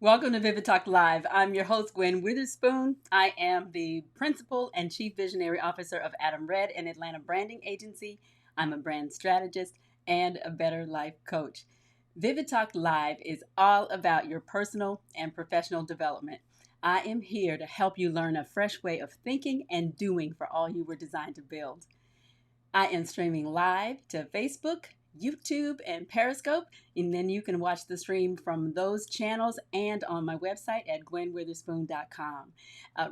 Welcome to Vivid Talk Live. I'm your host, Gwen Witherspoon. I am the Principal and Chief Visionary Officer of Adam Red, an Atlanta branding agency. I'm a brand strategist and a better life coach. Vivid Talk Live is all about your personal and professional development. I am here to help you learn a fresh way of thinking and doing for all you were designed to build. I am streaming live to Facebook, YouTube, and Periscope, and then you can watch the stream from those channels and on my website at gwenwitherspoon.com.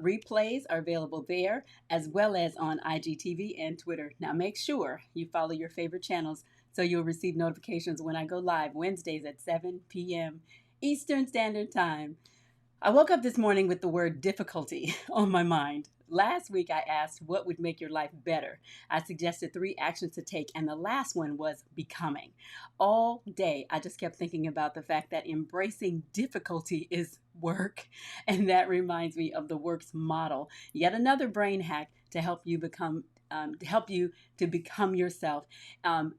Replays are available there as well as on IGTV and Twitter. Now make sure you follow your favorite channels so you'll receive notifications when I go live Wednesdays at 7 p.m. Eastern Standard Time. I woke up this morning with the word difficulty on my mind. Last week I asked what would make your life better. I suggested 3 actions to take, and the last one was becoming. All day I just kept thinking about the fact that embracing difficulty is work, and that reminds me of the Works model, yet another brain hack to help you to become yourself.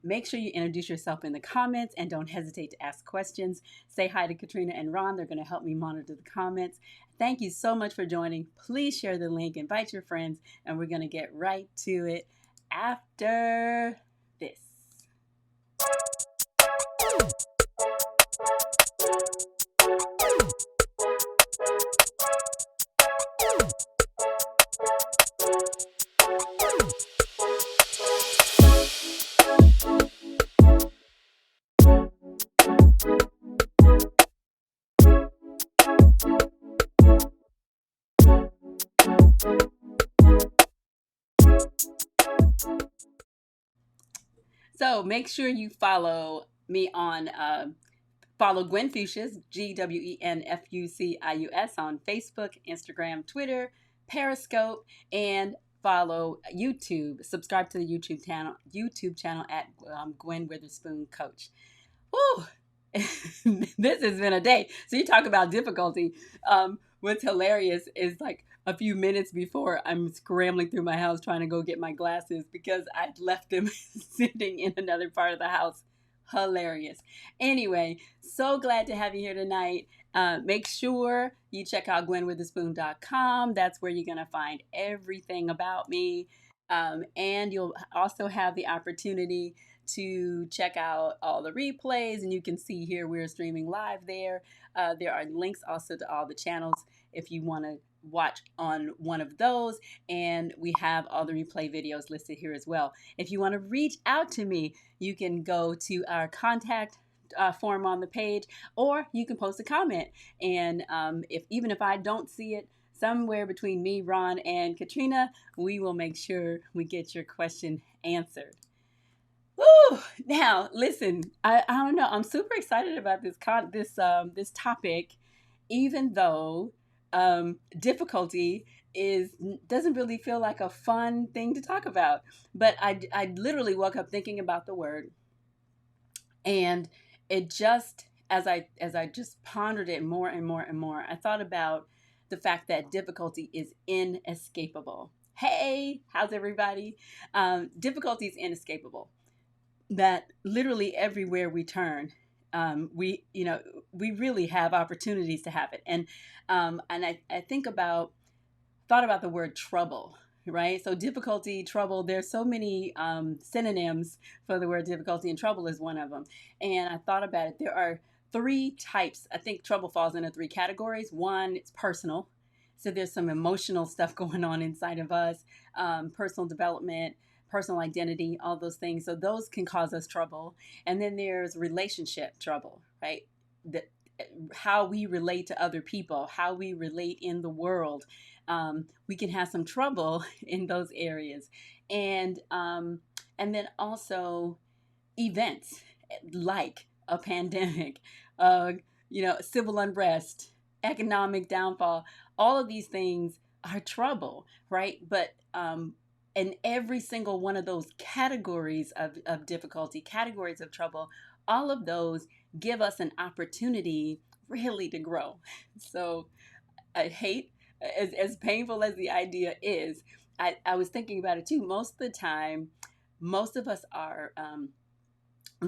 Make sure you introduce yourself in the comments and don't hesitate to ask questions. Say hi to Katrina and Ron. They're going to help me monitor the comments. Thank you so much for joining. Please share the link, invite your friends, and we're going to get right to it after this. So make sure you follow me on follow Gwen Fuchsius, GwenFucius on Facebook, Instagram, Twitter, Periscope, and follow YouTube. Subscribe to the YouTube channel at Gwen Witherspoon Coach. Woo! This has been a day. So you talk about difficulty. What's hilarious is like a few minutes before I'm scrambling through my house trying to go get my glasses because I'd left them sitting in another part of the house. Hilarious. Anyway, so glad to have you here tonight. Make sure you check out gwenwitherspoon.com. That's where you're going to find everything about me. And you'll also have the opportunity to check out all the replays, and you can see here we're streaming live there. There are links also to all the channels if you want to watch on one of those, and we have all the replay videos listed here as well. If you want to reach out to me, you can go to our contact form on the page, or you can post a comment, and even if I don't see it, somewhere between me, Ron, and Katrina, we will make sure we get your question answered. Woo! Now, listen, I don't know. I'm super excited about this topic, even though difficulty doesn't really feel like a fun thing to talk about. But I literally woke up thinking about the word, and it just as I just pondered it more and more and more, I thought about the fact that difficulty is inescapable. Hey, how's everybody? Difficulty is inescapable. That literally everywhere we turn, we really have opportunities to have it. And I thought about the word trouble, right? So difficulty, trouble, there's so many synonyms for the word difficulty, and trouble is one of them. And I thought about it. There are 3 types. I think trouble falls into 3 categories. One, it's personal. So there's some emotional stuff going on inside of us, personal development, personal identity, all those things. So those can cause us trouble. And then there's relationship trouble, right? How we relate to other people, how we relate in the world. We can have some trouble in those areas. And then also events like a pandemic, civil unrest, economic downfall. All of these things are trouble, right? But and every single one of those categories of difficulty, categories of trouble, all of those give us an opportunity really to grow. So I hate, as painful as the idea is, I was thinking about it too. Most of the time, most of us are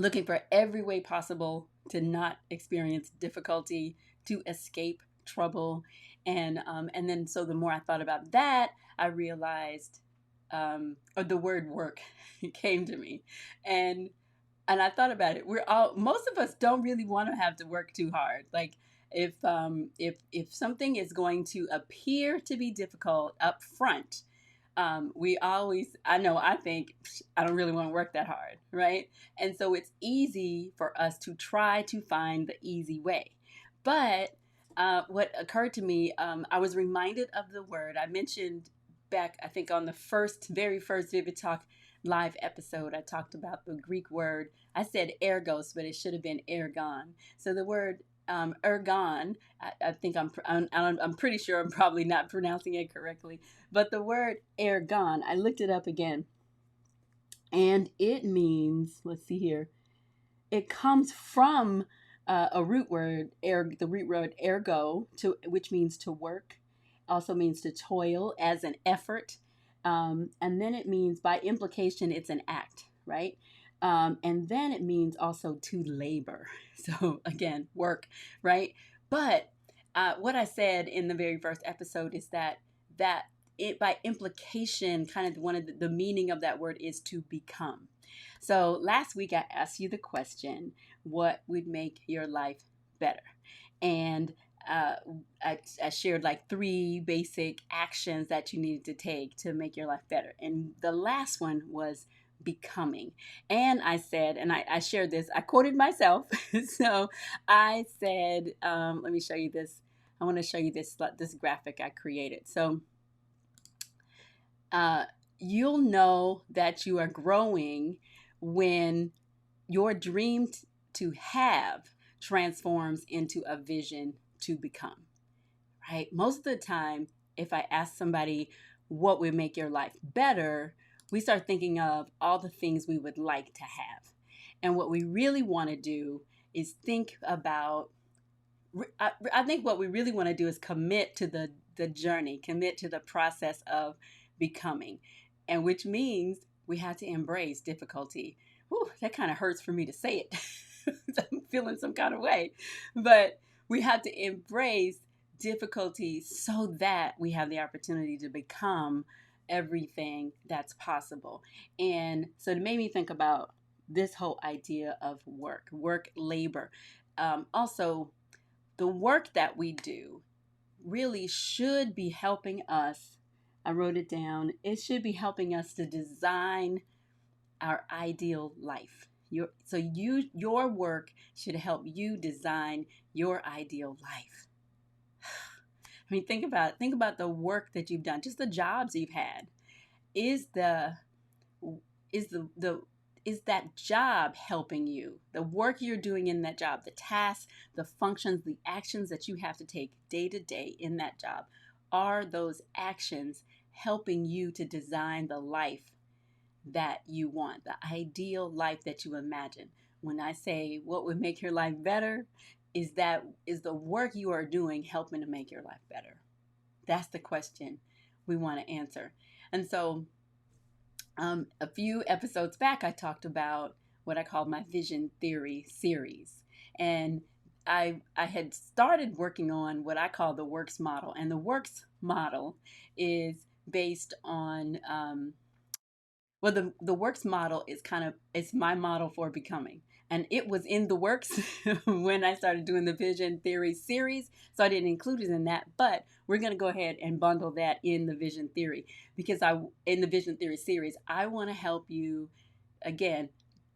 looking for every way possible to not experience difficulty, to escape trouble. And then so the more I thought about that, I realized, or the word work came to me. And and I thought about it. Most of us don't really want to have to work too hard. Like if something is going to appear to be difficult up front, we always, I think I don't really want to work that hard, right? And so it's easy for us to try to find the easy way. But what occurred to me, I was reminded of the word I mentioned back, I think on the very first Vivid Talk live episode. I talked about the Greek word. I said ergos, but it should have been ergon. So the word ergon, I think I'm pretty sure I'm probably not pronouncing it correctly, but the word ergon, I looked it up again, and it means, let's see here, it comes from a root word, the root word ergo, which means to work, also means to toil as an effort, and then it means, by implication, it's an act, right? And then it means also to labor. So again, work, right? But what I said in the very first episode is that it, by implication, kind of one of the meaning of that word is to become. So last week I asked you the question, what would make your life better? And I shared like 3 basic actions that you needed to take to make your life better. And the last one was becoming. And I said, and I shared this, I quoted myself. So I said, let me show you this. I want to show you this graphic I created. So you'll know that you are growing when your dream to have transforms into a vision to become, right? Most of the time, if I ask somebody what would make your life better, we start thinking of all the things we would like to have. And what we really want to do is think about, I think what we really want to do is commit to the journey, commit to the process of becoming, and which means we have to embrace difficulty. Whew, that kind of hurts for me to say it. I'm feeling some kind of way, but we have to embrace difficulty so that we have the opportunity to become everything that's possible. And so it made me think about this whole idea of work labor. Also, the work that we do really should be helping us. I wrote it down. It should be helping us to design our ideal life. Your work should help you design your ideal life. I mean, think about the work that you've done, just the jobs you've had. Is the is the is that job helping you? The work you're doing in that job, the tasks, the functions, the actions that you have to take day to day in that job, are those actions helping you to design the life that you want, the ideal life that you imagine? When I say what would make your life better, is the work you are doing helping to make your life better? That's the question we want to answer. And so a few episodes back, I talked about what I called my vision theory series. And I had started working on what I call the works model. And the works model is based on, the works model is it's my model for becoming. And it was in the works when I started doing the vision theory series. So I didn't include it in that, but we're going to go ahead and bundle that in the vision theory, because in the vision theory series, I want to help you, again,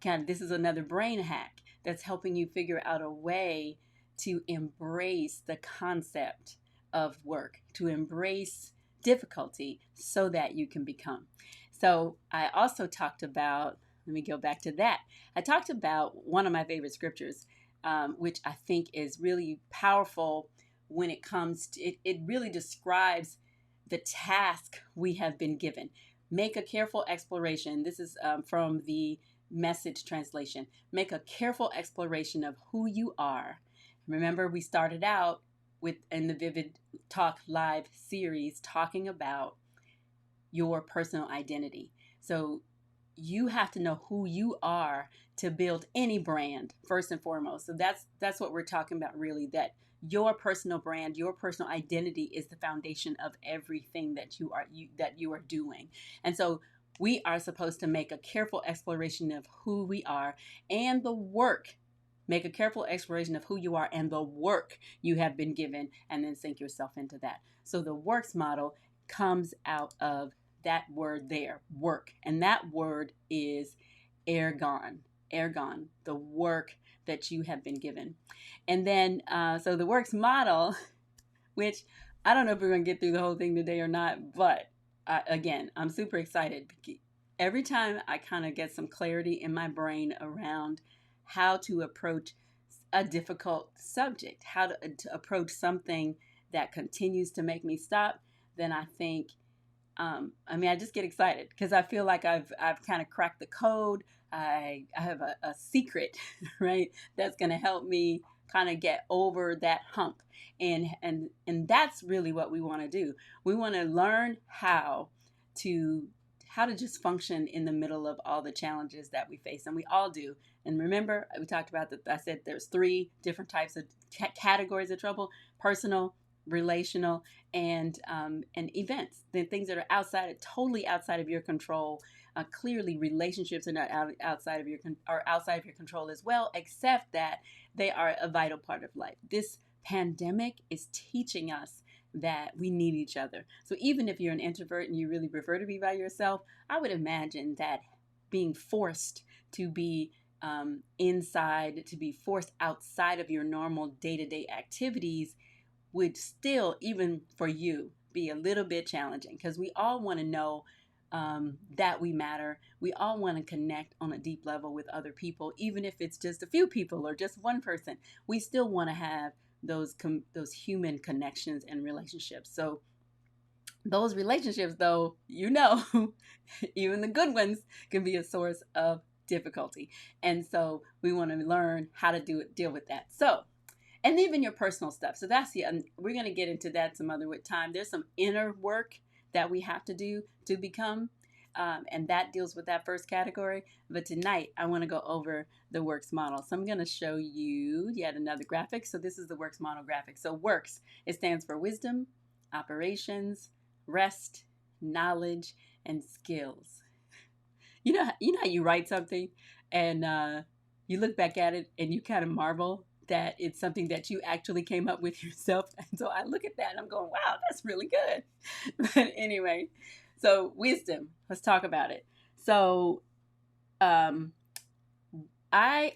this is another brain hack that's helping you figure out a way to embrace the concept of work, to embrace difficulty so that you can become. So I also talked about, let me go back to that. I talked about one of my favorite scriptures, which I think is really powerful when it comes to, it really describes the task we have been given. Make a careful exploration. This is from the Message translation. Make a careful exploration of who you are. Remember, we started out in the Vivid Talk Live series talking about your personal identity. So you have to know who you are to build any brand first and foremost. So that's what we're talking about, really, that your personal brand, your personal identity is the foundation of everything that you are doing. And so we are supposed to make a careful exploration of who we are and the work. Make a careful exploration of who you are and the work you have been given, and then sink yourself into that. So the works model comes out of that word there, work. And that word is ergon, the work that you have been given. And then, so the works model, which I don't know if we're going to get through the whole thing today or not, but again, I'm super excited. Every time I kind of get some clarity in my brain around how to approach a difficult subject, how to approach something that continues to make me stop, then I think, I just get excited because I feel like I've kind of cracked the code. I have a secret, right? That's going to help me kind of get over that hump. And that's really what we want to do. We want to learn to just function in the middle of all the challenges that we face, and we all do. And remember, we talked about that. I said there's 3 different types of categories of trouble: personal, relational, and events. The things that are totally outside of your control. Clearly, relationships are not outside of your control as well, except that they are a vital part of life. This pandemic is teaching us that we need each other. So even if you're an introvert and you really prefer to be by yourself, I would imagine that being forced to be inside, to be forced outside of your normal day-to-day activities would still, even for you, be a little bit challenging, because we all want to know that we matter. We all want to connect on a deep level with other people, even if it's just a few people or just one person. We still want to have those human connections and relationships. So those relationships, though, even the good ones can be a source of difficulty. And so we want to learn how to deal with that. So, and even your personal stuff. So we're going to get into that some other time. There's some inner work that we have to do to become, and that deals with that first category. But tonight, I want to go over the works model. So I'm going to show you yet another graphic. So this is the works model graphic. So works, it stands for wisdom, operations, rest, knowledge, and skills. You know how you write something and you look back at it and you kind of marvel that it's something that you actually came up with yourself. And so I look at that and I'm going, wow, that's really good. But anyway, so wisdom, let's talk about it. So I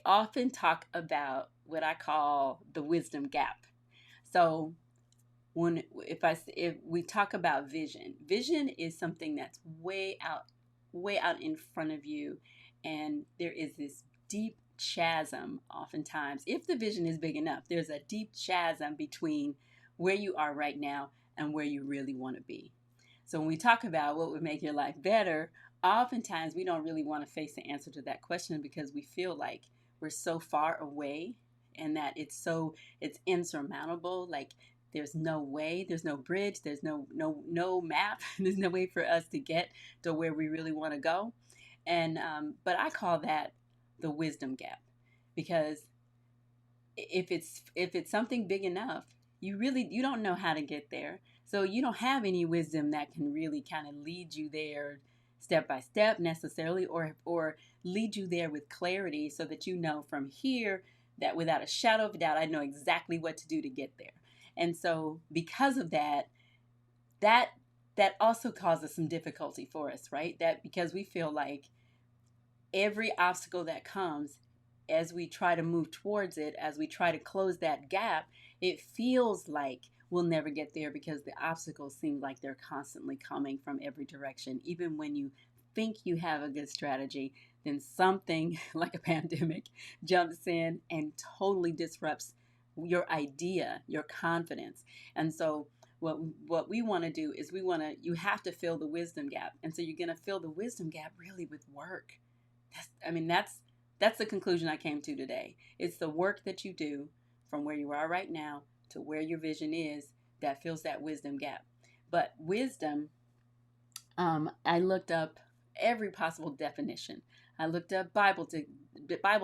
often talk about what I call the wisdom gap. So if we talk about vision is something that's way out in front of you, and there is this deep chasm. Oftentimes, if the vision is big enough, there's a deep chasm between where you are right now and where you really want to be. So when we talk about what would make your life better, oftentimes we don't really want to face the answer to that question because we feel like we're so far away and that it's insurmountable. Like there's no way, there's no bridge, there's no map, there's no way for us to get to where we really want to go. And but I call that the wisdom gap, because if it's something big enough, you don't know how to get there. So you don't have any wisdom that can really kind of lead you there step by step necessarily, or lead you there with clarity so that you know from here that without a shadow of a doubt, I know exactly what to do to get there. And so because of that also causes some difficulty for us, right? That because we feel like every obstacle that comes, as we try to move towards it, as we try to close that gap, it feels like we'll never get there because the obstacles seem like they're constantly coming from every direction. Even when you think you have a good strategy, then something like a pandemic jumps in and totally disrupts your idea, your confidence. And so what we want to do is you have to fill the wisdom gap. And so you're going to fill the wisdom gap really with work. That's the conclusion I came to today. It's the work that you do from where you are right now to where your vision is that fills that wisdom gap. But wisdom, I looked up every possible definition. I looked up Bible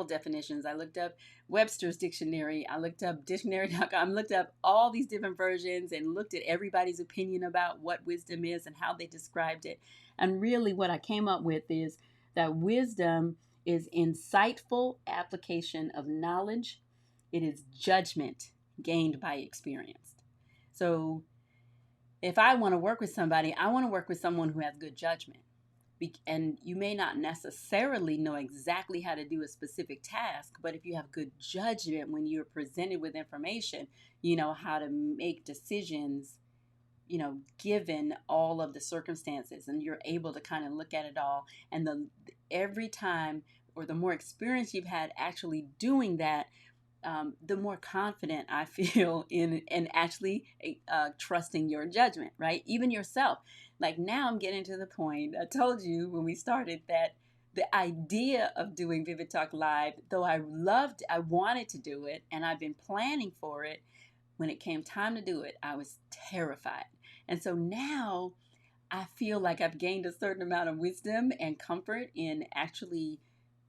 definitions. I looked up Webster's dictionary. I looked up dictionary.com. Looked up all these different versions and looked at everybody's opinion about what wisdom is and how they described it. And really what I came up with is that wisdom is insightful application of knowledge. It is judgment gained by experience. So if I want to work with somebody, I want to work with someone who has good judgment. And you may not necessarily know exactly how to do a specific task, but if you have good judgment when you're presented with information, you know how to make decisions, given all of the circumstances, and you're able to kind of look at it all. And every time, or the more experience you've had actually doing that, the more confident I feel in actually trusting your judgment, right? Even yourself. Like now I'm getting to the point, I told you when we started that the idea of doing Vivid Talk Live, though I wanted to do it and I've been planning for it, when it came time to do it, I was terrified. And so now I feel like I've gained a certain amount of wisdom and comfort in actually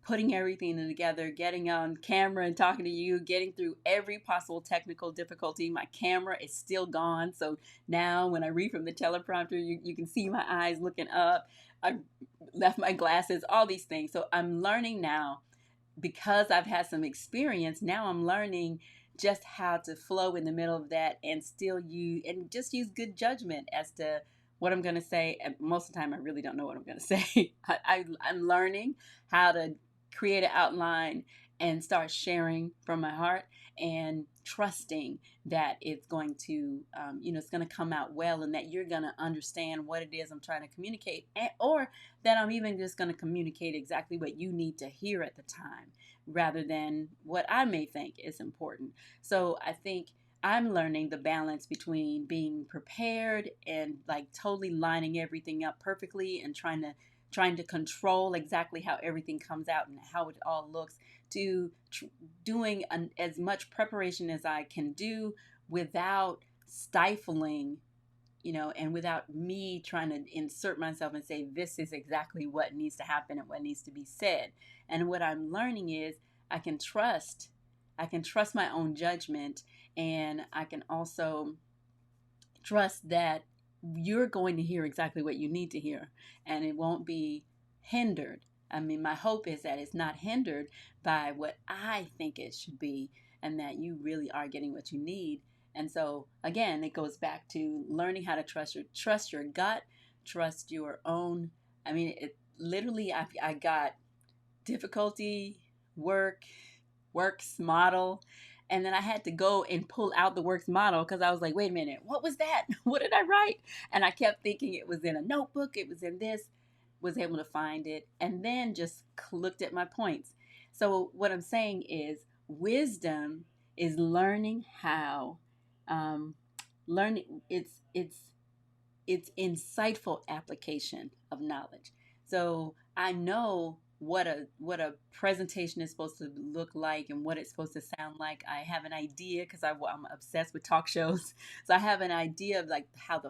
putting everything together, getting on camera and talking to you, getting through every possible technical difficulty. My camera is still gone. So now when I read from the teleprompter, you can see my eyes looking up. I left my glasses, all these things. So I'm learning now, because I've had some experience, now I'm learning just how to flow in the middle of that and just use good judgment as to what I'm going to say. And most of the time, I really don't know what I'm going to say. I'm learning how to create an outline and start sharing from my heart and trusting that it's going to, it's going to come out well, and that you're going to understand what it is I'm trying to communicate, or that I'm even just going to communicate exactly what you need to hear at the time, rather than what I may think is important. So I think I'm learning the balance between being prepared and like totally lining everything up perfectly and trying to control exactly how everything comes out and how it all looks, to doing as much preparation as I can do without stifling, and without me trying to insert myself and say, this is exactly what needs to happen and what needs to be said. And what I'm learning is I can trust my own judgment, and I can also trust that you're going to hear exactly what you need to hear, and it won't be hindered. I mean, my hope is that it's not hindered by what I think it should be, and that you really are getting what you need. And so again, it goes back to learning how to trust your gut, trust your own. I mean, it literally, I got difficulty, works model, and then I had to go and pull out the works model because I was like, wait a minute, what was that? What did I write? And I kept thinking it was in a notebook, it was in this, was able to find it, and then just looked at my points. So what I'm saying is wisdom is learning how, learning it's insightful application of knowledge. So I know what a presentation is supposed to look like and what it's supposed to sound like. I have an idea because I'm obsessed with talk shows. So I have an idea of like how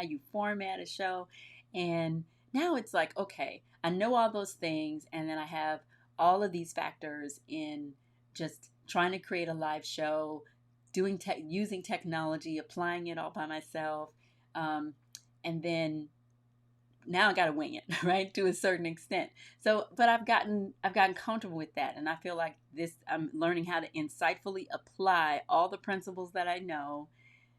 you format a show. And now it's like, okay, I know all those things, and then I have all of these factors in just trying to create a live show, using technology, applying it all by myself. And then now I got to wing it, right, to a certain extent. So, but I've gotten comfortable with that, and I feel like I'm learning how to insightfully apply all the principles that I know,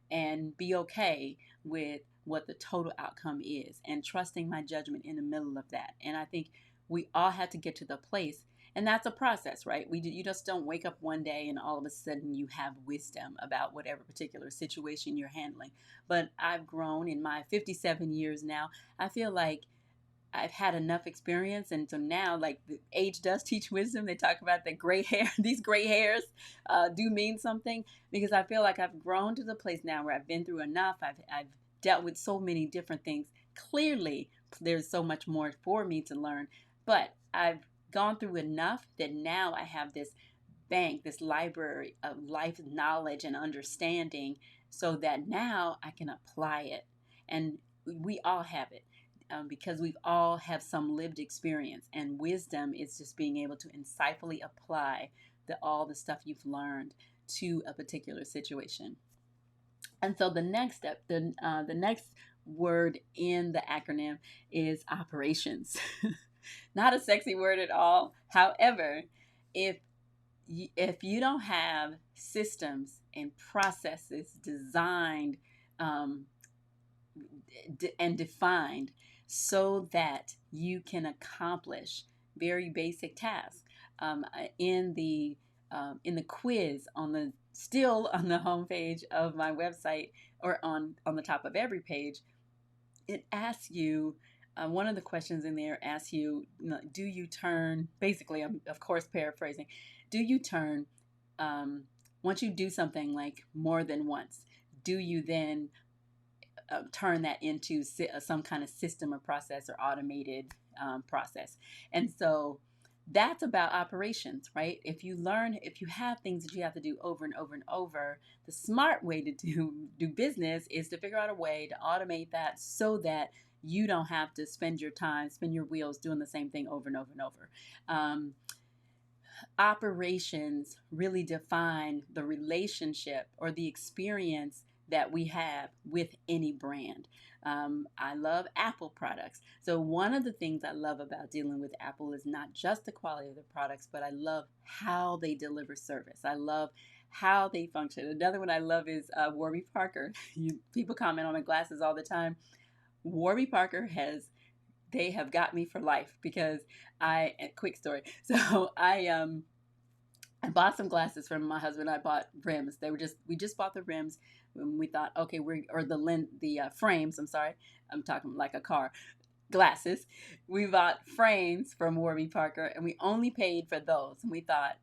and be okay with what the total outcome is, and trusting my judgment in the middle of that. And I think we all have to get to the place, and that's a process, right? You just don't wake up one day and all of a sudden you have wisdom about whatever particular situation you're handling. But I've grown in my 57 years now. I feel like I've had enough experience, and so now, like, the age does teach wisdom. They talk about the gray hair; these gray hairs do mean something, because I feel like I've grown to the place now where I've been through enough. I've dealt with so many different things. Clearly, there's so much more for me to learn, but I've gone through enough that now I have this bank, this library of life knowledge and understanding, so that now I can apply it, and we all have it. because we all have some lived experience, and wisdom is just being able to insightfully apply all the stuff you've learned to a particular situation. And so the next step, the next word in the acronym is operations. Not a sexy word at all. However, if you don't have systems and processes designed and defined so that you can accomplish very basic tasks, in the quiz still on the homepage of my website, or on the top of every page, it asks you, one of the questions in there asks you, do you turn, basically, I'm of course paraphrasing, do you turn, once you do something like more than once, do you then turn that into some kind of system or process or automated process? And so that's about operations, right? If you have things that you have to do over and over and over, the smart way to do business is to figure out a way to automate that so that you don't have to spin your wheels doing the same thing over and over and over. Operations really define the relationship or the experience that we have with any brand. I love Apple products. So one of the things I love about dealing with Apple is not just the quality of the products, but I love how they deliver service. I love how they function. Another one I love is Warby Parker. People comment on my glasses all the time. Warby Parker they have got me for life because quick story. So I bought some glasses from my husband. I bought rims. We just bought the rims when we thought, okay, the frames. I'm sorry, I'm talking like a car. Glasses. We bought frames from Warby Parker, and we only paid for those. And we thought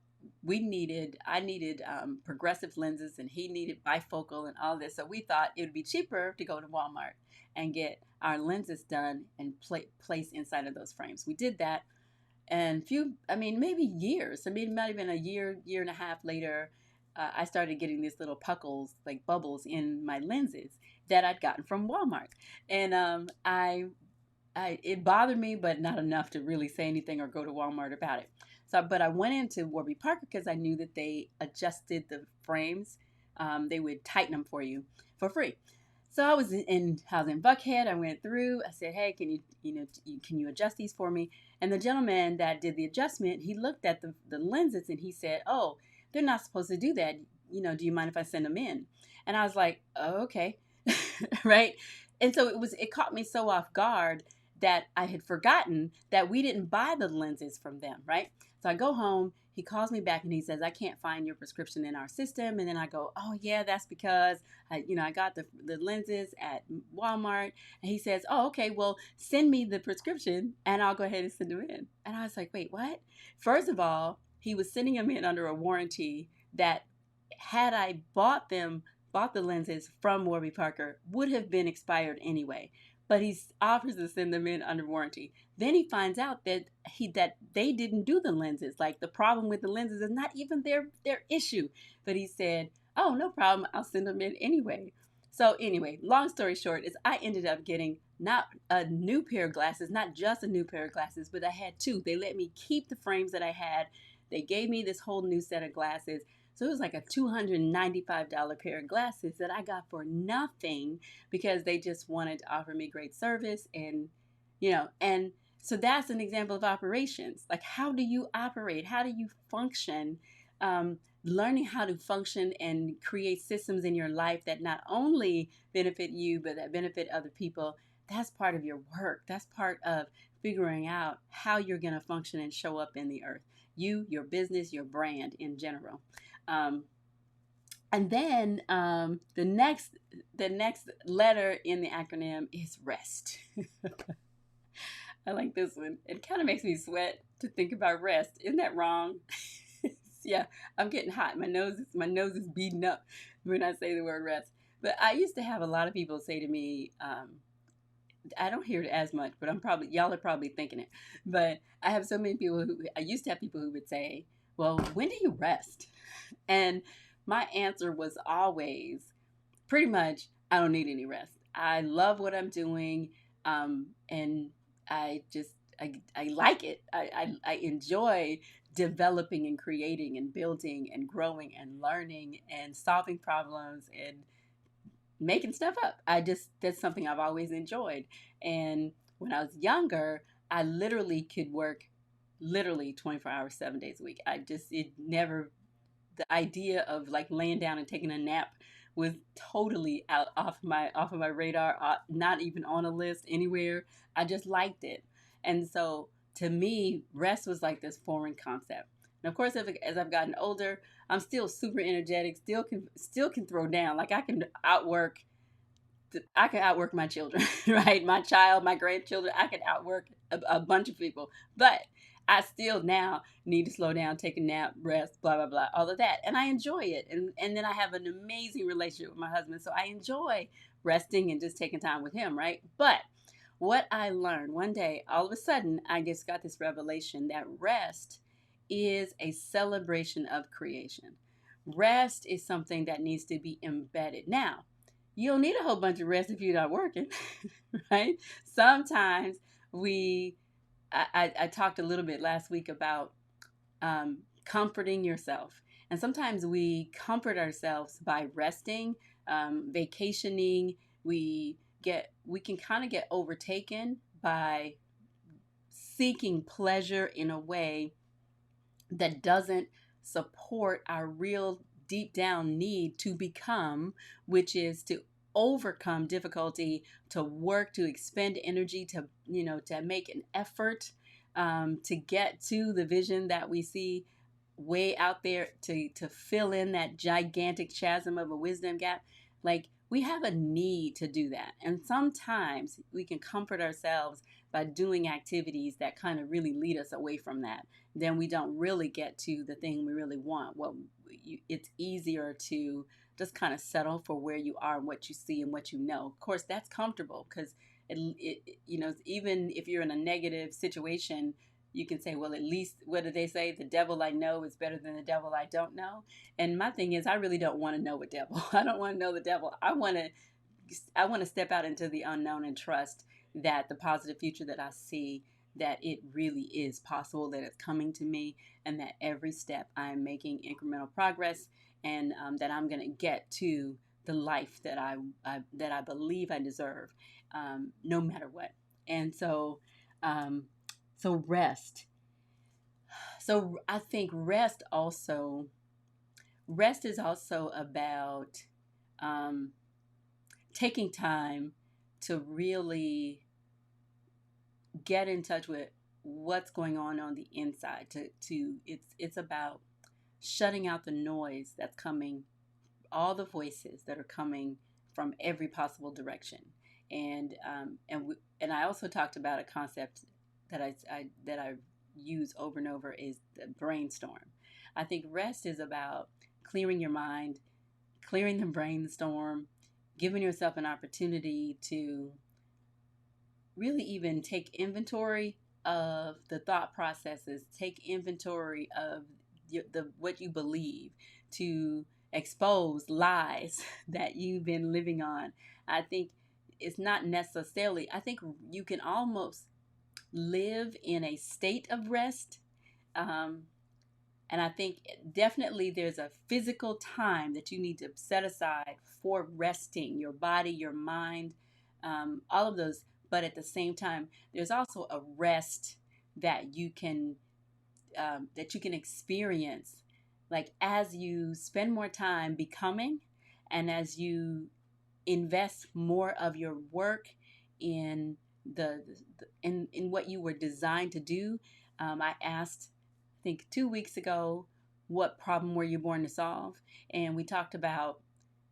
I needed progressive lenses, and he needed bifocal and all this. So we thought it would be cheaper to go to Walmart and get our lenses done and placed inside of those frames. We did that. And maybe years. It might have been a year and a half later, I started getting these little puckles, like bubbles in my lenses that I'd gotten from Walmart. And it bothered me, but not enough to really say anything or go to Walmart about it. But I went into Warby Parker because I knew that they adjusted the frames. They would tighten them for you for free. So I was in Buckhead. I went through. I said, "Hey, can you adjust these for me?" And the gentleman that did the adjustment, he looked at the lenses and he said, "Oh, they're not supposed to do that. Do you mind if I send them in?" And I was like, "Oh, okay," right? And so it caught me so off guard that I had forgotten that we didn't buy the lenses from them, right? So I go home. He calls me back and he says, "I can't find your prescription in our system." And then I go, "Oh yeah, that's because I got the lenses at Walmart." And he says, "Oh, okay, well, send me the prescription and I'll go ahead and send them in." And I was like, "Wait, what?" First of all, he was sending them in under a warranty that, had I bought the lenses from Warby Parker, would have been expired anyway. But he offers to send them in under warranty. Then he finds out that they didn't do the lenses. Like, the problem with the lenses is not even their issue. But he said, "Oh, no problem. I'll send them in anyway." So anyway, long story short is I ended up getting not a new pair of glasses, not just a new pair of glasses, but I had two. They let me keep the frames that I had. They gave me this whole new set of glasses. So it was like a $295 pair of glasses that I got for nothing because they just wanted to offer me great service. And so that's an example of operations. Like, how do you operate? How do you function? Learning how to function and create systems in your life that not only benefit you, but that benefit other people. That's part of your work. That's part of figuring out how you're going to function and show up in the earth. You, your business, your brand in general. And then the next letter in the acronym is rest. I like this one. It kind of makes me sweat to think about rest. Isn't that wrong? Yeah, I'm getting hot. My nose is beating up when I say the word rest. But I used to have a lot of people say to me, I don't hear it as much, but y'all are probably thinking it. But I used to have people who would say, "Well, when do you rest?" And my answer was always pretty much, I don't need any rest. I love what I'm doing. And I like it. I enjoy developing and creating and building and growing and learning and solving problems and making stuff up. That's something I've always enjoyed. And when I was younger, I literally could work literally 24 hours, 7 days a week. It never, the idea of like laying down and taking a nap was totally out off of my radar, not even on a list anywhere. I just liked it. And so to me, rest was like this foreign concept. And of course, as I've gotten older, I'm still super energetic, still can throw down. Like I can outwork my children, right? My child, my grandchildren, I can outwork a bunch of people. But I still now need to slow down, take a nap, rest, blah, blah, blah, all of that. And I enjoy it. And then I have an amazing relationship with my husband. So I enjoy resting and just taking time with him, right? But what I learned one day, all of a sudden, I just got this revelation that rest is a celebration of creation. Rest is something that needs to be embedded. Now, you don't need a whole bunch of rest if you're not working, right? Sometimes I talked a little bit last week about comforting yourself. And sometimes we comfort ourselves by resting, vacationing. We can kind of get overtaken by seeking pleasure in a way that doesn't support our real deep down need to become, which is to overcome difficulty, to work, to expend energy, to make an effort, to get to the vision that we see way out there, to fill in that gigantic chasm of a wisdom gap. Like, we have a need to do that. And sometimes we can comfort ourselves by doing activities that kind of really lead us away from that. Then we don't really get to the thing we really want. It's easier to just kind of settle for where you are and what you see and what you know. Of course, that's comfortable because even if you're in a negative situation, you can say, well, at least, what did they say? The devil I know is better than the devil I don't know. And my thing is, I really don't want to know a devil. I don't want to know the devil. I want to step out into the unknown and trust that the positive future that I see, that it really is possible, that it's coming to me, and that every step I'm making incremental progress, and that I'm going to get to the life that I believe I deserve, no matter what. And um, so rest. So I think rest is also about um, taking time to really get in touch with what's going on the inside. It's about shutting out the noise that's coming, all the voices that are coming from every possible direction. And I also talked about a concept that I use over and over, is the brainstorm. I think rest is about clearing your mind, clearing the brainstorm, giving yourself an opportunity to really even take inventory of the thought processes, take inventory of what you believe, to expose lies that you've been living on. I think it's not necessarily, I think you can almost live in a state of rest. Um, and I think definitely there's a physical time that you need to set aside for resting your body, your mind, all of those. But at the same time, there's also a rest that you can experience, like as you spend more time becoming, and as you invest more of your work in in what you were designed to do. I asked, I think 2 weeks ago, what problem were you born to solve? And we talked about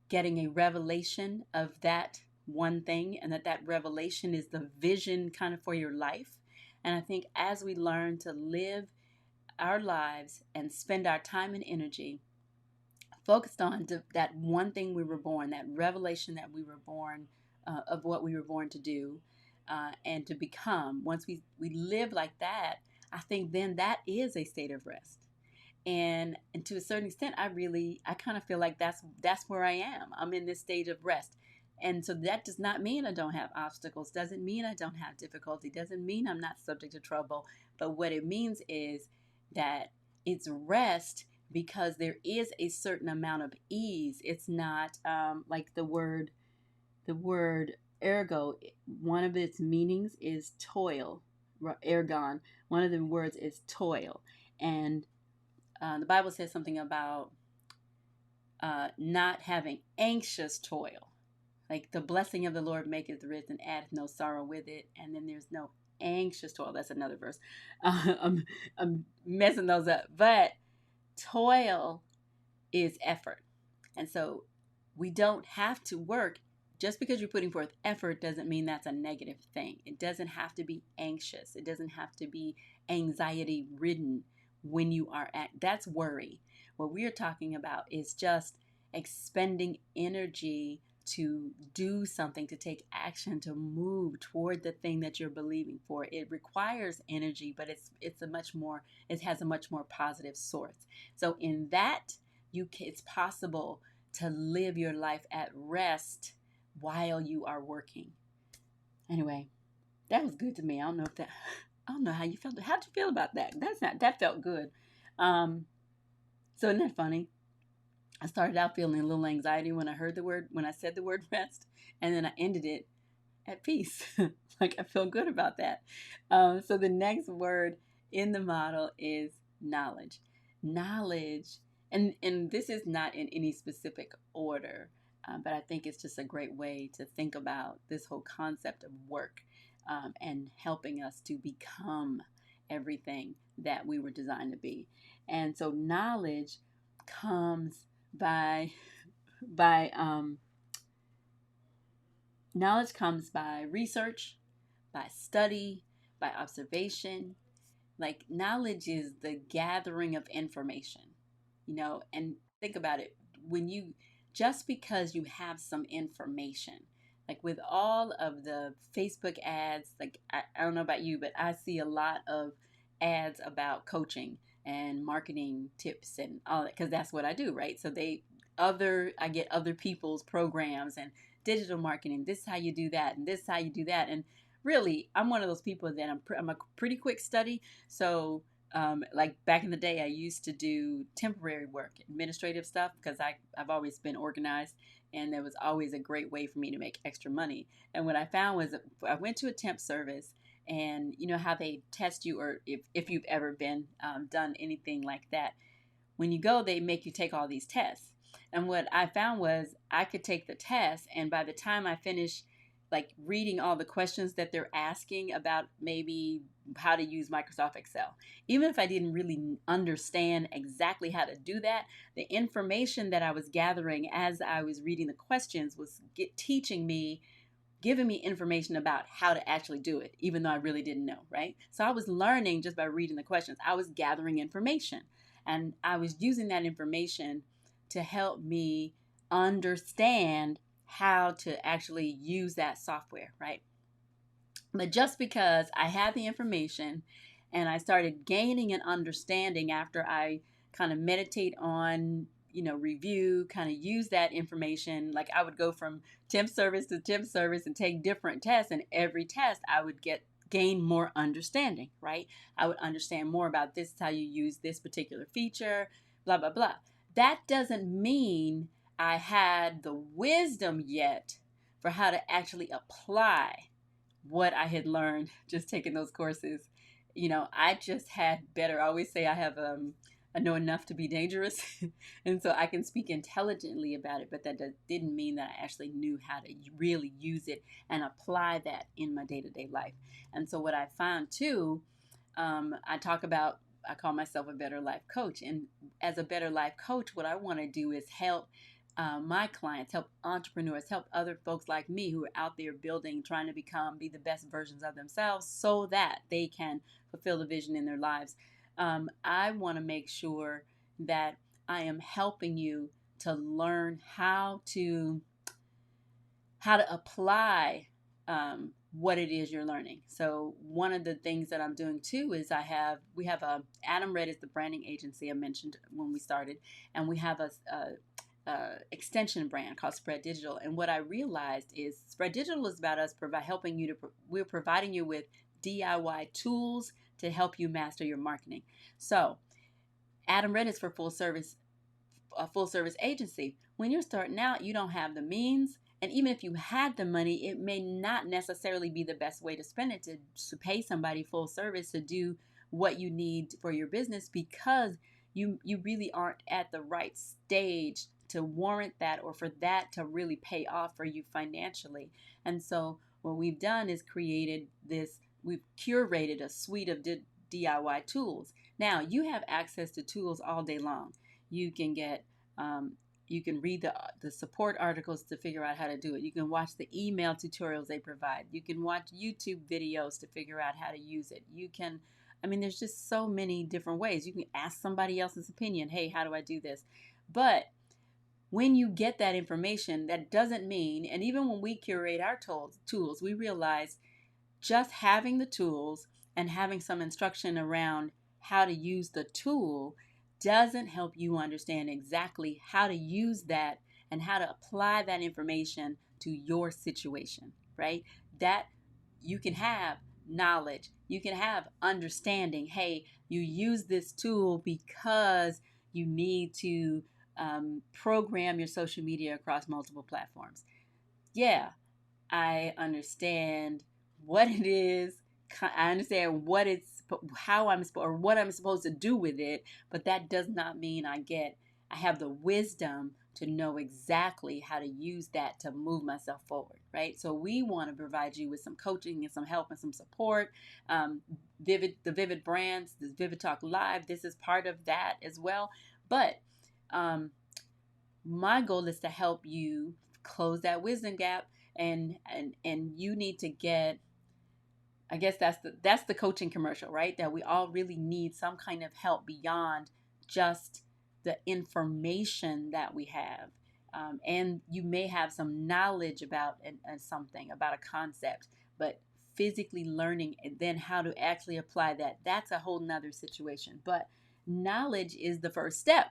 getting a revelation of that one thing, and that revelation is the vision kind of for your life. And I think as we learn to live our lives and spend our time and energy focused on that one thing we were born, that revelation that we were born, of what we were born to do, and to become. Once we live like that, I think then that is a state of rest. And to a certain extent, I kind of feel like that's where I am. I'm in this stage of rest. And so that does not mean I don't have obstacles, doesn't mean I don't have difficulty, doesn't mean I'm not subject to trouble. But what it means is that it's rest because there is a certain amount of ease. It's not like the word ergo, one of its meanings is toil. Ergon, one of the words is toil. And the Bible says something about not having anxious toil. Like the blessing of the Lord maketh rich and addeth no sorrow with it. And then there's no anxious toil. That's another verse. I'm messing those up. But toil is effort. And so we don't have to work. Just because you're putting forth effort doesn't mean that's a negative thing. It doesn't have to be anxious. It doesn't have to be anxiety ridden when you are at, that's worry. What we're talking about is just expending energy to do something, to take action, to move toward the thing that you're believing for. It requires energy, but it's a much more, it has a much more positive source. So in that, it's possible to live your life at rest while you are working. Anyway, that was good to me. I don't know how you felt. How'd you feel about that? That felt good. So isn't that funny? I started out feeling a little anxiety when I said the word rest, and then I ended it at peace. Like I feel good about that. So the next word in the model is knowledge. Knowledge, and this is not in any specific order, but I think it's just a great way to think about this whole concept of work, and helping us to become everything that we were designed to be. And so knowledge comes by by knowledge comes by research, by study, by observation. Like knowledge is the gathering of information, and think about it. When you, just because you have some information, like with all of the Facebook ads, like I don't know about you, but I see a lot of ads about coaching and marketing tips and all that, because that's what I do, right? So I get other people's programs and digital marketing. This is how you do that, and this is how you do that. And really, I'm one of those people that I'm a pretty quick study. So, like back in the day, I used to do temporary work, administrative stuff, because I've always been organized, and there was always a great way for me to make extra money. And what I found was I went to a temp service, and you know how they test you, or if you've ever been done anything like that, when you go, they make you take all these tests. And what I found was I could take the test, and by the time I finished like reading all the questions that they're asking about maybe how to use Microsoft Excel, even if I didn't really understand exactly how to do that, the information that I was gathering as I was reading the questions was teaching me, giving me information about how to actually do it, even though I really didn't know, right? So I was learning just by reading the questions. I was gathering information, and I was using that information to help me understand how to actually use that software, right? But just because I had the information and I started gaining an understanding after I kind of meditate on, review, kind of use that information, like I would go from temp service to temp service and take different tests, and every test I would gain more understanding, right? I would understand more about this is how you use this particular feature, blah, blah, blah. That doesn't mean I had the wisdom yet for how to actually apply what I had learned just taking those courses. I just had better. I always say I know enough to be dangerous, and so I can speak intelligently about it. But that didn't mean that I actually knew how to really use it and apply that in my day-to-day life. And so what I found too, I call myself a better life coach, and as a better life coach, what I want to do is help my clients, help entrepreneurs, help other folks like me who are out there building, trying to be the best versions of themselves so that they can fulfill the vision in their lives. I want to make sure that I am helping you to learn how to apply what it is you're learning. So one of the things that I'm doing too is we have Adam Red is the branding agency I mentioned when we started, and we have a extension brand called Spread Digital. And what I realized is Spread Digital is about us helping you we're providing you with DIY tools to help you master your marketing. So Adam Red is for a full service agency. When you're starting out, you don't have the means. And even if you had the money, it may not necessarily be the best way to spend it to pay somebody full service to do what you need for your business, because you really aren't at the right stage to warrant that, or for that to really pay off for you financially. And so what we've done is we've curated a suite of DIY tools. Now you have access to tools all day long. You can get you can read the support articles to figure out how to do it. You can watch the email tutorials they provide. You can watch YouTube videos to figure out how to use it. There's just so many different ways. You can ask somebody else's opinion. Hey, how do I do this? But when you get that information, that doesn't mean, and even when we curate our tools, we realize just having the tools and having some instruction around how to use the tool doesn't help you understand exactly how to use that and how to apply that information to your situation, right? That you can have knowledge, you can have understanding. Hey, you use this tool because you need to program your social media across multiple platforms. Yeah, I understand what it is. I understand what I'm supposed to do with it, but that does not mean I have the wisdom to know exactly how to use that to move myself forward, right? So we want to provide you with some coaching and some help and some support. The Vivid brands, the Vivid Talk Live, this is part of that as well. But my goal is to help you close that wisdom gap, and you need to get, I guess that's the coaching commercial, right? That we all really need some kind of help beyond just the information that we have. And you may have some knowledge about something, about a concept, but physically learning and then how to actually apply that's a whole nother situation. But knowledge is the first step,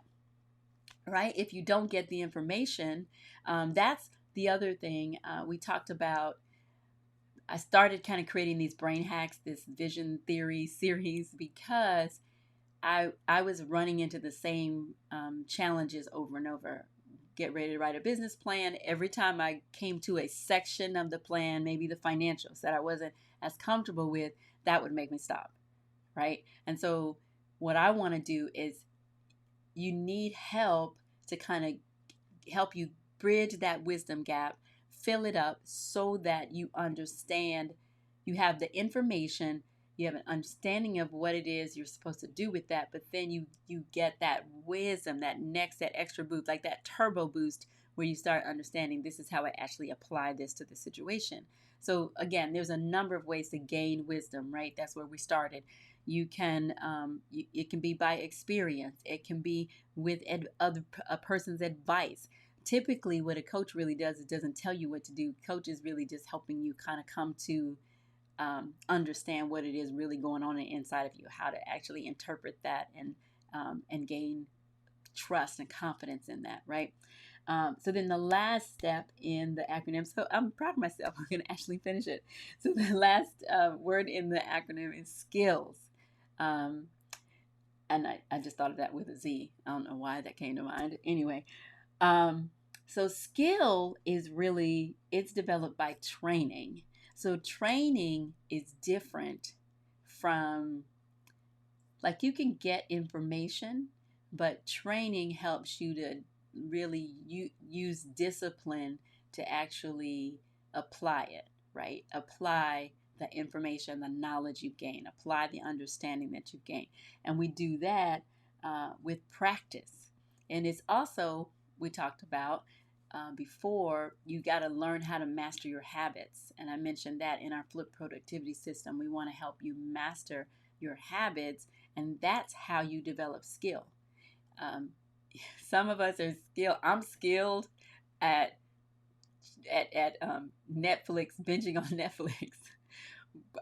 right? If you don't get the information, that's the other thing we talked about. I started kind of creating these brain hacks, this vision theory series, because I was running into the same challenges over and over. Get ready to write a business plan. Every time I came to a section of the plan, maybe the financials that I wasn't as comfortable with, that would make me stop, right? And so what I want to do is, you need help to kind of help you bridge that wisdom gap, fill it up so that you understand, you have the information, you have an understanding of what it is you're supposed to do with that, but then you get that wisdom, that extra boost, like that turbo boost, where you start understanding, this is how I actually apply this to the situation. So again, there's a number of ways to gain wisdom, right? That's where we started. You can, it can be by experience. It can be with a person's advice. Typically, what a coach really does is doesn't tell you what to do. Coach is really just helping you kind of come to understand what it is really going on inside of you, how to actually interpret that and gain trust and confidence in that, right? So then the last step in the acronym, so I'm proud of myself, I'm going to actually finish it. So the last word in the acronym is skills. And I just thought of that with a Z. I don't know why that came to mind. Anyway, so skill is really, it's developed by training. So training is different from, like, you can get information, but training helps you to really use discipline to actually apply it, right? Apply the information, the knowledge you gain, apply the understanding that you gain. And we do that with practice. And it's also, we talked about before, you got to learn how to master your habits. And I mentioned that in our Flip Productivity System, we want to help you master your habits, and that's how you develop skill. Some of us are skilled. I'm skilled at Netflix, binging on Netflix.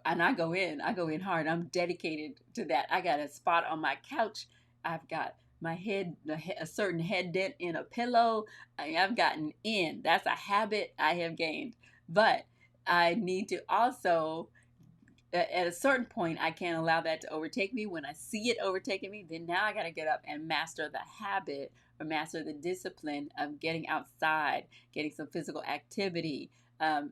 And I go in hard. I'm dedicated to that. I got a spot on my couch. I've got my head, a certain head dent in a pillow. I've gotten in. That's a habit I have gained. But I need to also, at a certain point, I can't allow that to overtake me. When I see it overtaking me, then now I got to get up and master the habit or master the discipline of getting outside, getting some physical activity,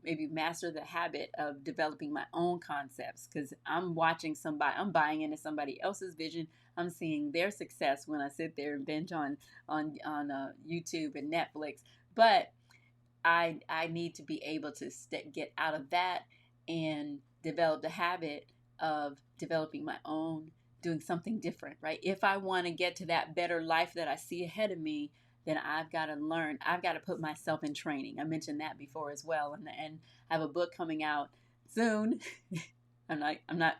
maybe master the habit of developing my own concepts, because I'm watching somebody, I'm buying into somebody else's vision. I'm seeing their success when I sit there and binge on YouTube and Netflix. But I need to be able to get out of that and develop the habit of developing my own, doing something different, right? If I want to get to that better life that I see ahead of me, then I've got to learn. I've got to put myself in training. I mentioned that before as well, and I have a book coming out soon. I'm not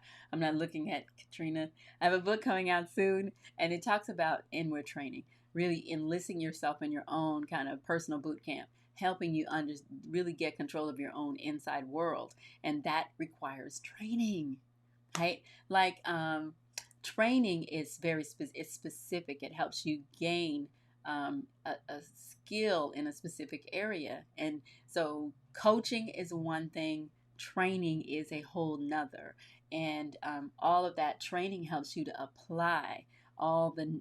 looking at Katrina. I have a book coming out soon, and it talks about inward training, really enlisting yourself in your own kind of personal boot camp, helping you really get control of your own inside world, and that requires training, right? Like training is it's specific. It helps you gain a skill in a specific area, and so coaching is one thing, training is a whole nother. And all of that training helps you to apply all the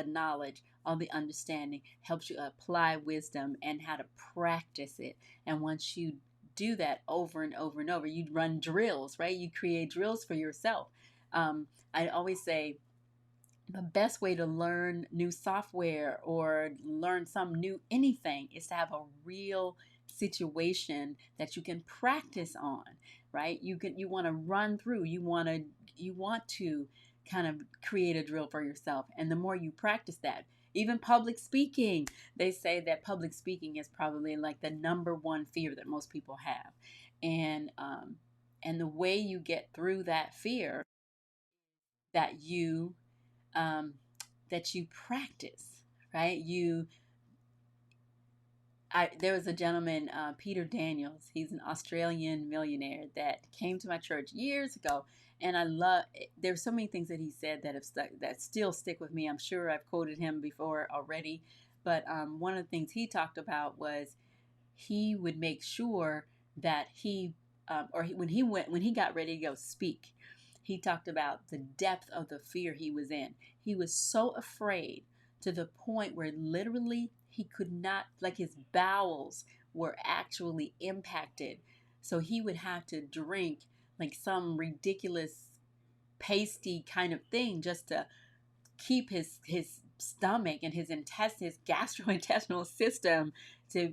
knowledge, all the understanding, helps you apply wisdom and how to practice it. And once you do that over and over and over, you run drills, right? You create drills for yourself. I always say the best way to learn new software or learn some new anything is to have a real situation that you can practice on, right? You want to run through, you want to kind of create a drill for yourself. And the more you practice that, even public speaking, they say that public speaking is probably like the number one fear that most people have. And the way you get through that fear, that you um, that you practice, right? There was a gentleman, Peter Daniels. He's an Australian millionaire that came to my church years ago, and I love. There's so many things that he said that have stuck, that still stick with me. I'm sure I've quoted him before already, but one of the things he talked about was he would make sure that when he got ready to go speak, he talked about the depth of the fear he was in. He was so afraid to the point where literally he could not, like his bowels were actually impacted. So he would have to drink like some ridiculous pasty kind of thing just to keep his stomach and his gastrointestinal system to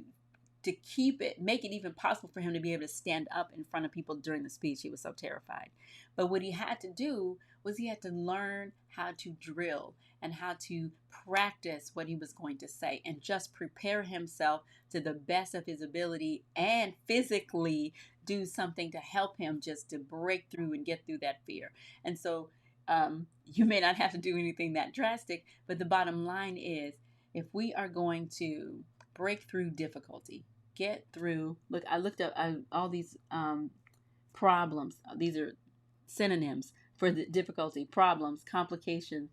keep it, make it even possible for him to be able to stand up in front of people during the speech. He was so terrified. But what he had to do was he had to learn how to drill and how to practice what he was going to say and just prepare himself to the best of his ability and physically do something to help him just to break through and get through that fear. And so you may not have to do anything that drastic, but the bottom line is, if we are going to break through difficulty, get through. Look, I looked up all these problems. These are synonyms for the difficulty: problems, complications,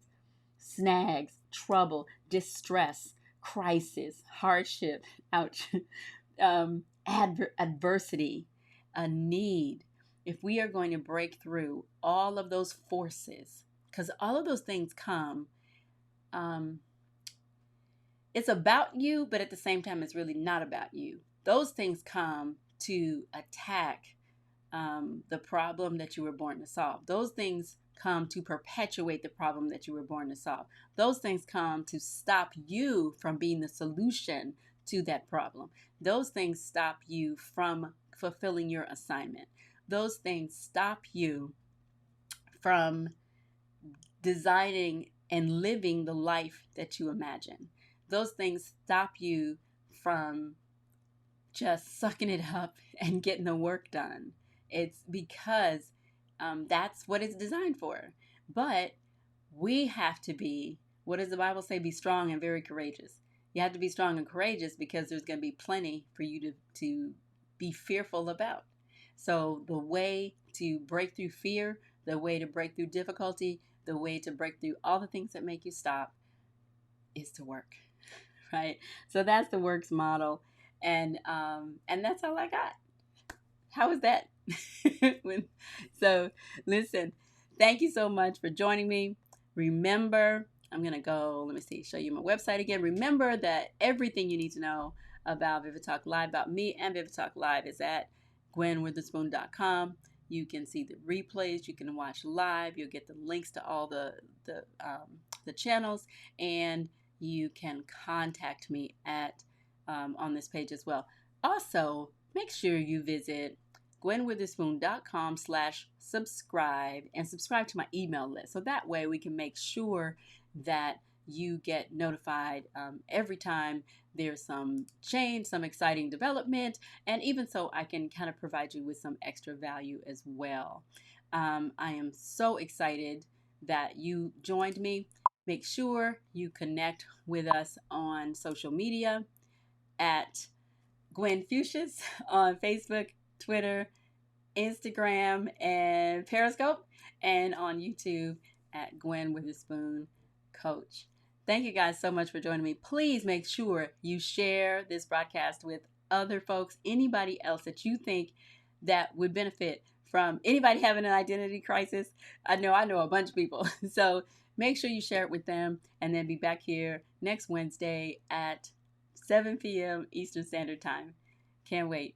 snags, trouble, distress, crisis, hardship, ouch, adversity, a need. If we are going to break through all of those forces, because all of those things come, it's about you, but at the same time, it's really not about you. Those things come to attack the problem that you were born to solve. Those things come to perpetuate the problem that you were born to solve. Those things come to stop you from being the solution to that problem. Those things stop you from fulfilling your assignment. Those things stop you from designing and living the life that you imagine. Those things stop you from just sucking it up and getting the work done. It's because that's what it's designed for. But we have to be, what does the Bible say? Be strong and very courageous. You have to be strong and courageous because there's going to be plenty for you to be fearful about. So the way to break through fear, the way to break through difficulty, the way to break through all the things that make you stop is to work, right? So that's the works model, and that's all I got. How was that? So listen, thank you so much for joining me. Remember, I'm gonna go. Let me see. Show you my website again. Remember that everything you need to know about Vivid Talk Live, about me and Vivid Talk Live, is at gwenwitherspoon.com. You can see the replays. You can watch live. You'll get the links to all the channels, and you can contact me at on this page as well. Also, make sure you visit gwenwitherspoon.com/subscribe and subscribe to my email list. So that way we can make sure that you get notified every time there's some change, some exciting development, and even so I can kind of provide you with some extra value as well. I am so excited that you joined me. Make sure you connect with us on social media at Gwen Fuchsias on Facebook, Twitter, Instagram, and Periscope, and on YouTube at Gwen Witherspoon Coach. Thank you guys so much for joining me. Please make sure you share this broadcast with other folks, anybody else that you think that would benefit from anybody having an identity crisis. I know a bunch of people. So make sure you share it with them, and then be back here next Wednesday at 7 p.m. Eastern Standard Time. Can't wait.